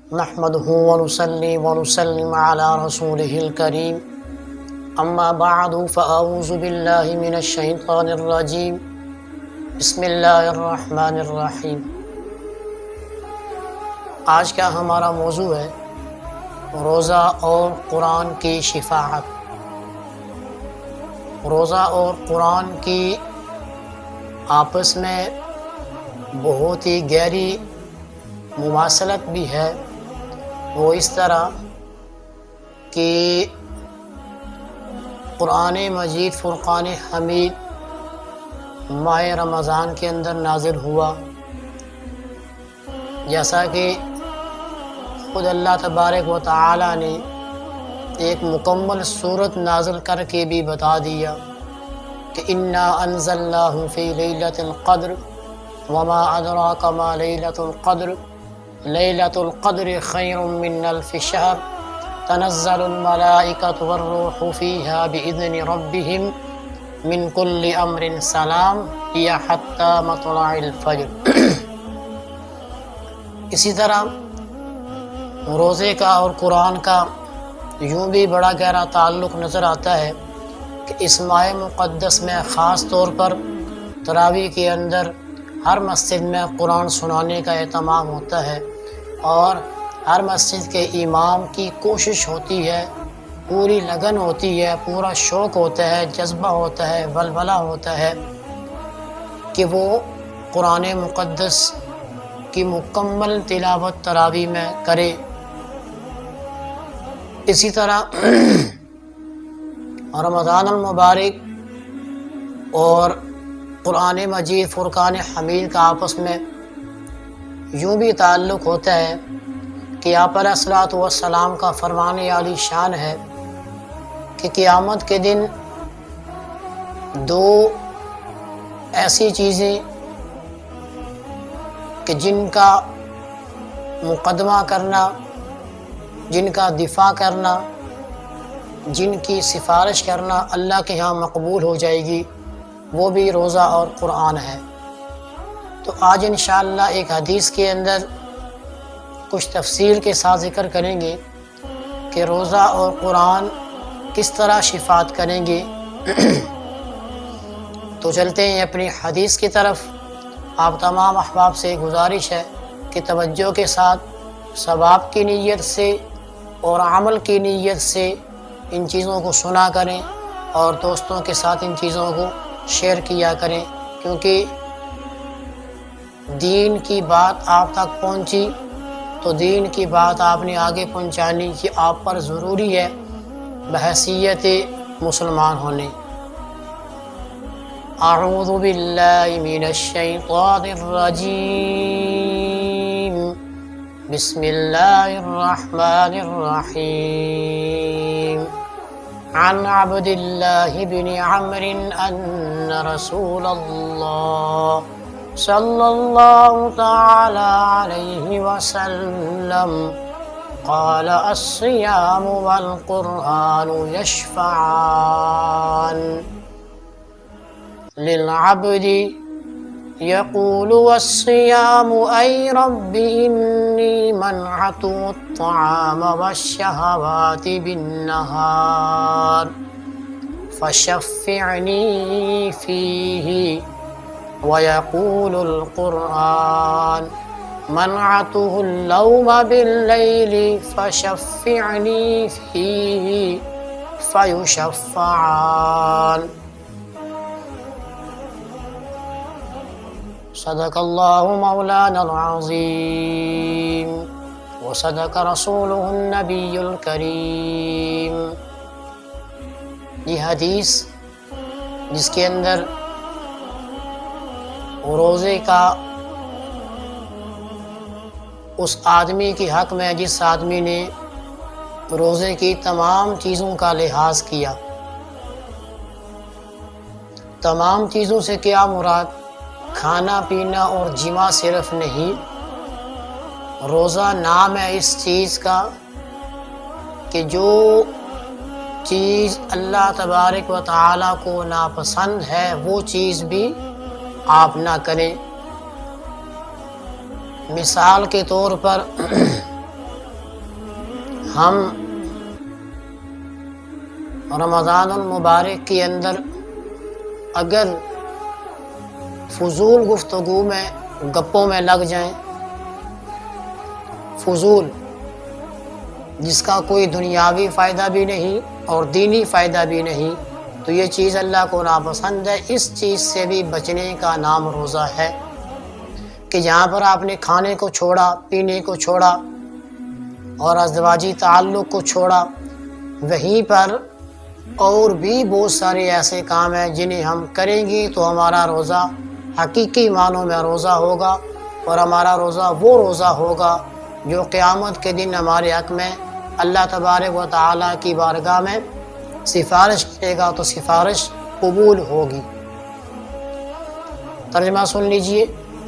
نحمده ونصلي ونسلم على رسوله الكريم اما بعد فاعوذ بالله من الشیطان الرجیم بسم اللہ الرحمن الرحیم۔ آج کا ہمارا موضوع ہے روزہ اور قرآن کی شفاعت۔ روزہ اور قرآن کی آپس میں بہت ہی گہری مماثلت بھی ہے، وہ اس طرح کہ قرآن مجید فرقان حمید ماہ رمضان کے اندر نازل ہوا، جیسا کہ خود اللہ تبارک و تعالی نے ایک مکمل صورت نازل کر کے بھی بتا دیا کہ انا انزلناہ فی لیلۃ القدر وما ادراک ما لیلۃ القدر لیلۃ القدر خیر من الف شہر تنزل الملائکۃ والروح فیہا بإذن ربہم من کل امر سلام ہی حتی مطلع الفجر۔ اسی طرح روزے کا اور قرآن کا یوں بھی بڑا گہرا تعلق نظر آتا ہے کہ اس ماہ مقدس میں خاص طور پر تراویح کے اندر ہر مسجد میں قرآن سنانے کا اہتمام ہوتا ہے، اور ہر مسجد کے امام کی کوشش ہوتی ہے، پوری لگن ہوتی ہے، پورا شوق ہوتا ہے، جذبہ ہوتا ہے، ولولہ ہوتا ہے کہ وہ قرآن مقدس کی مکمل تلاوت تراویح میں کرے۔ اسی طرح رمضان المبارک اور قرآن مجید فرقان حمید کا آپس میں یوں بھی تعلق ہوتا ہے کہ آپ علیہ الصلوۃ والسلام کا فرمان عالی شان ہے کہ قیامت کے دن دو ایسی چیزیں کہ جن کا مقدمہ کرنا، جن کا دفاع کرنا، جن کی سفارش کرنا اللہ کے ہاں مقبول ہو جائے گی، وہ بھی روزہ اور قرآن ہے۔ تو آج انشاءاللہ ایک حدیث کے اندر کچھ تفصیل کے ساتھ ذکر کریں گے کہ روزہ اور قرآن کس طرح شفاعت کریں گے۔ تو چلتے ہیں اپنی حدیث کی طرف۔ آپ تمام احباب سے گزارش ہے کہ توجہ کے ساتھ ثواب کی نیت سے اور عمل کی نیت سے ان چیزوں کو سنا کریں اور دوستوں کے ساتھ ان چیزوں کو شیئر کیا کریں، کیونکہ دین کی بات آپ تک پہنچی تو دین کی بات آپ نے آگے پہنچانی کہ آپ پر ضروری ہے بحیثیت مسلمان ہونے۔ اعوذ باللہ من الشیطان الرجیم، بسم اللہ الرحمن الرحیم۔ عن عبد اللہ بن عمرو ان رسول اللہ صلی اللہ تعالی علیہ وسلم قال الصیام والقرآن یشفعان للعبد يقول والصيام أي رب إني منعت الطعام والشهوات بالنهار فشفعني فيه، ويقول القرآن منعته اللوم بالليل فشفعني فيه، فيشفعان۔ صدق اللہ مولانا العظیم وصدق رسولہ النبی الکریم۔ یہ حدیث جس کے اندر روزے کا اس آدمی کے حق میں جس آدمی نے روزے کی تمام چیزوں کا لحاظ کیا۔ تمام چیزوں سے کیا مراد؟ کھانا پینا اور جماع صرف نہیں، روزہ نام ہے اس چیز کا کہ جو چیز اللہ تبارک و تعالیٰ کو ناپسند ہے وہ چیز بھی آپ نہ کریں۔ مثال کے طور پر ہم رمضان المبارک کے اندر اگر فضول گفتگو میں گپوں میں لگ جائیں، فضول جس کا کوئی دنیاوی فائدہ بھی نہیں اور دینی فائدہ بھی نہیں، تو یہ چیز اللہ کو ناپسند ہے۔ اس چیز سے بھی بچنے کا نام روزہ ہے کہ جہاں پر آپ نے کھانے کو چھوڑا، پینے کو چھوڑا اور ازدواجی تعلق کو چھوڑا، وہیں پر اور بھی بہت سارے ایسے کام ہیں جنہیں ہم کریں گے تو ہمارا روزہ حقیقی معنوں میں روزہ ہوگا، اور ہمارا روزہ وہ روزہ ہوگا جو قیامت کے دن ہمارے حق میں اللہ تبارک و تعالیٰ کی بارگاہ میں سفارش کرے گا تو سفارش قبول ہوگی۔ ترجمہ سن لیجئے۔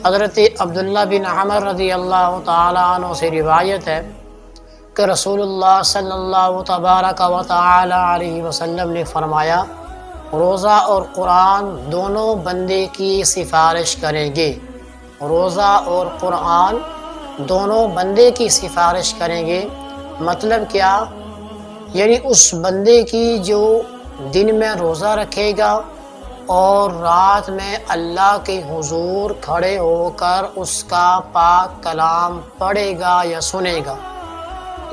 حضرت عبداللہ بن عمر رضی اللہ تعالیٰ عنہ سے روایت ہے کہ رسول اللہ صلی اللہ تبارک و تعالی علیہ وسلم نے فرمایا، روزہ اور قرآن دونوں بندے کی سفارش کریں گے۔ روزہ اور قرآن دونوں بندے کی سفارش کریں گے، مطلب کیا؟ یعنی اس بندے کی جو دن میں روزہ رکھے گا اور رات میں اللہ کے حضور کھڑے ہو کر اس کا پاک کلام پڑھے گا یا سنے گا۔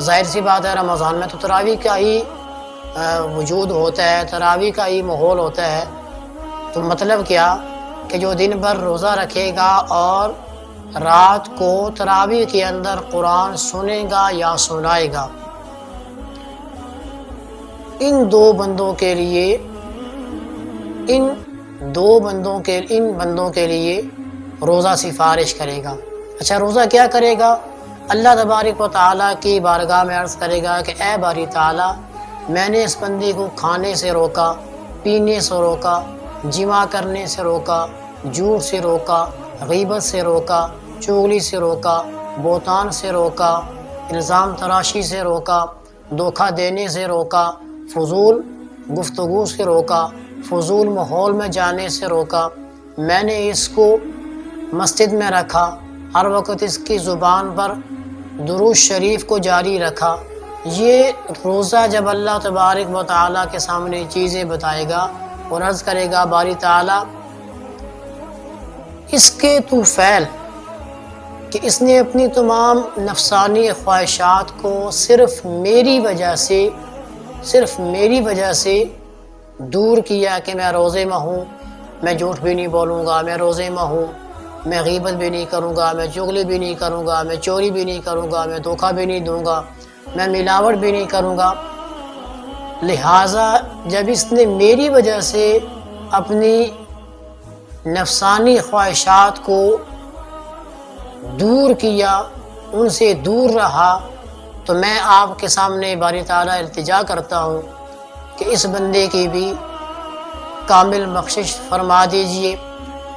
ظاہر سی بات ہے رمضان میں تو تراویح کا ہی وجود ہوتا ہے، تراویح کا ہی ماحول ہوتا ہے، تو مطلب کیا کہ جو دن بھر روزہ رکھے گا اور رات کو تراویح کے اندر قرآن سنے گا یا سنائے گا، ان بندوں کے لیے روزہ سفارش کرے گا۔ اچھا، روزہ کیا کرے گا؟ اللہ تبارک و تعالیٰ کی بارگاہ میں عرض کرے گا کہ اے باری تعالیٰ، میں نے اس بندے کو کھانے سے روکا، پینے سے روکا، جمع کرنے سے روکا، جھوٹ سے روکا، غیبت سے روکا، چغلی سے روکا، بہتان سے روکا، الزام تراشی سے روکا، دھوکہ دینے سے روکا، فضول گفتگو سے روکا، فضول ماحول میں جانے سے روکا۔ میں نے اس کو مسجد میں رکھا، ہر وقت اس کی زبان پر درود شریف کو جاری رکھا۔ یہ روزہ جب اللہ تبارک و تعالیٰ کے سامنے چیزیں بتائے گا اور عرض کرے گا، باری تعالیٰ اس کے تو فعل کہ اس نے اپنی تمام نفسانی خواہشات کو صرف میری وجہ سے دور کیا کہ میں روزے میں ہوں، میں جھوٹ بھی نہیں بولوں گا، میں روزے میں ہوں، میں غیبت بھی نہیں کروں گا، میں چغلی بھی نہیں کروں گا، میں چوری بھی نہیں کروں گا، میں دھوکہ بھی نہیں دوں گا، میں ملاوٹ بھی نہیں کروں گا۔ لہٰذا جب اس نے میری وجہ سے اپنی نفسانی خواہشات کو دور کیا، ان سے دور رہا، تو میں آپ کے سامنے باری تعالیٰ التجا کرتا ہوں کہ اس بندے کی بھی کامل بخشش فرما دیجئے،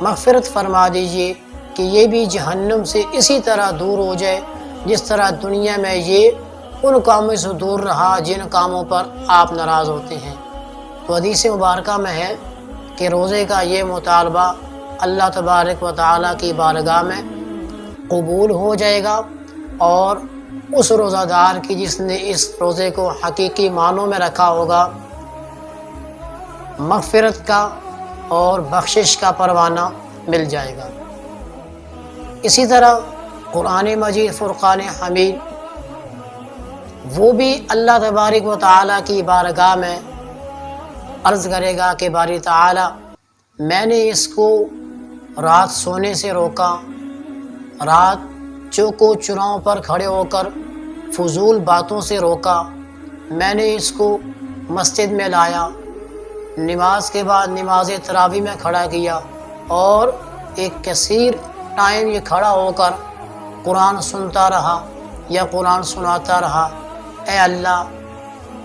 مغفرت فرما دیجئے کہ یہ بھی جہنم سے اسی طرح دور ہو جائے جس طرح دنیا میں یہ ان کاموں سے دور رہا جن کاموں پر آپ ناراض ہوتے ہیں۔ تو حدیث مبارکہ میں ہے کہ روزے کا یہ مطالبہ اللہ تبارک و تعالیٰ کی بارگاہ میں قبول ہو جائے گا، اور اس روزہ دار کی جس نے اس روزے کو حقیقی معنوں میں رکھا ہوگا، مغفرت کا اور بخشش کا پروانہ مل جائے گا۔ اسی طرح قرآن مجید فرقان حمید وہ بھی اللہ تبارک و تعالیٰ کی بارگاہ میں عرض کرے گا کہ باری تعالیٰ، میں نے اس کو رات سونے سے روکا، رات چوکو چراؤں پر کھڑے ہو کر فضول باتوں سے روکا، میں نے اس کو مسجد میں لایا، نماز کے بعد نماز تراویح میں کھڑا کیا، اور ایک کثیر ٹائم یہ کھڑا ہو کر قرآن سنتا رہا یا قرآن سناتا رہا۔ اے اللہ،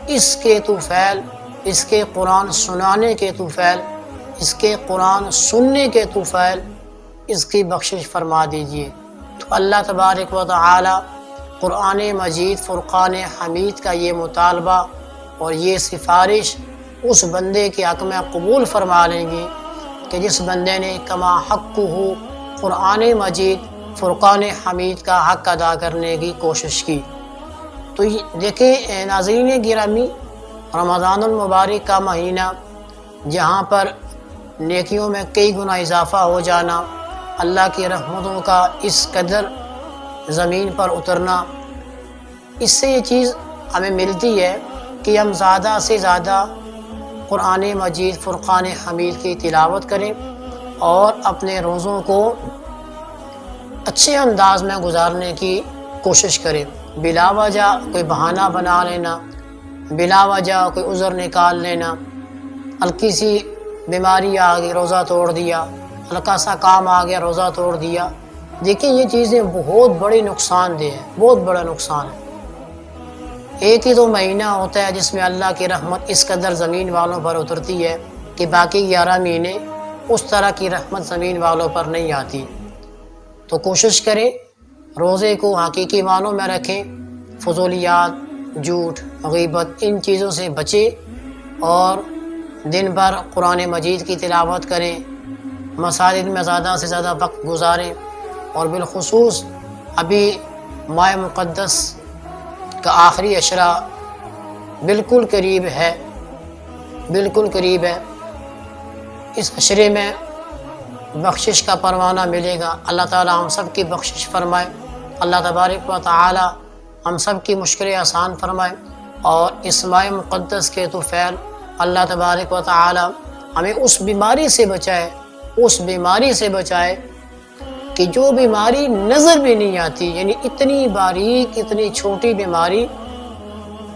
اس کے تو فعل، اس کے قرآن سنانے کے تو فعل، اس کے قرآن سننے کے تو فعل، اس کی بخشش فرما دیجئے۔ تو اللہ تبارک و تعالی قرآن مجید فرقان حمید کا یہ مطالبہ اور یہ سفارش اس بندے کے حق میں قبول فرما لیں گے کہ جس بندے نے کما حق ہو قرآن مجید فرقان حمید کا حق ادا کرنے کی کوشش کی۔ تو دیکھیں ناظرین گرامی، رمضان المبارک کا مہینہ جہاں پر نیکیوں میں کئی گنا اضافہ ہو جانا، اللہ کی رحمتوں کا اس قدر زمین پر اترنا، اس سے یہ چیز ہمیں ملتی ہے کہ ہم زیادہ سے زیادہ قرآن مجید فرقان حمید کی تلاوت کریں اور اپنے روزوں کو اچھے انداز میں گزارنے کی کوشش کریں۔ بلا وجہ کوئی بہانہ بنا لینا، بلا وجہ کوئی عذر نکال لینا، ہلکی سی بیماری آ گئی روزہ توڑ دیا، ہلکا سا کام آ گیا روزہ توڑ دیا، دیکھیں یہ چیزیں بہت بڑی نقصان دہ ہے، بہت بڑا نقصان ہے۔ ایک ہی تو مہینہ ہوتا ہے جس میں اللہ کی رحمت اس قدر زمین والوں پر اترتی ہے کہ باقی 11 مہینے اس طرح کی رحمت زمین والوں پر نہیں آتی۔ تو کوشش کریں روزے کو حقیقی معنوں میں رکھیں، فضولیات، جھوٹ، غیبت، ان چیزوں سے بچیں اور دن بھر قرآن مجید کی تلاوت کریں، مساجد میں زیادہ سے زیادہ وقت گزاریں، اور بالخصوص ابھی ماہ مقدس کا آخری عشرہ بالکل قریب ہے، بالکل قریب ہے۔ اس عشرے میں بخشش کا پروانہ ملے گا، اللہ تعالی ہم سب کی بخشش فرمائے، اللہ تبارک و تعالی ہم سب کی مشکلیں آسان فرمائے، اور اس ماہ مقدس کے طفیل اللہ تبارک و تعالی ہمیں اس بیماری سے بچائے، اس بیماری سے بچائے کہ جو بیماری نظر بھی نہیں آتی، یعنی اتنی باریک اتنی چھوٹی بیماری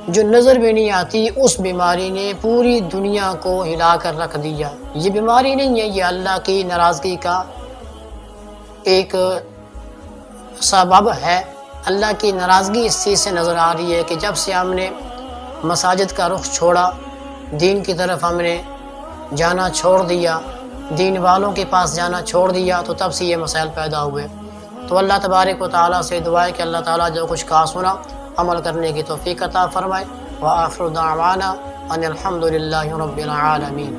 جو نظر بھی نہیں آتی، اس بیماری نے پوری دنیا کو ہلا کر رکھ دیا۔ یہ بیماری نہیں ہے، یہ اللہ کی ناراضگی کا ایک سبب ہے۔ اللہ کی ناراضگی اس چیز سے نظر آ رہی ہے کہ جب سے ہم نے مساجد کا رخ چھوڑا، دین کی طرف ہم نے جانا چھوڑ دیا، دین والوں کے پاس جانا چھوڑ دیا، تو تب سے یہ مسائل پیدا ہوئے۔ تو اللہ تبارک و تعالیٰ سے دعا ہے کہ اللہ تعالیٰ جو کچھ کہا سنا عمل کرنے کی توفیق عطا فرمائے۔ وآخر دعوانا ان الحمد للہ رب العالمین۔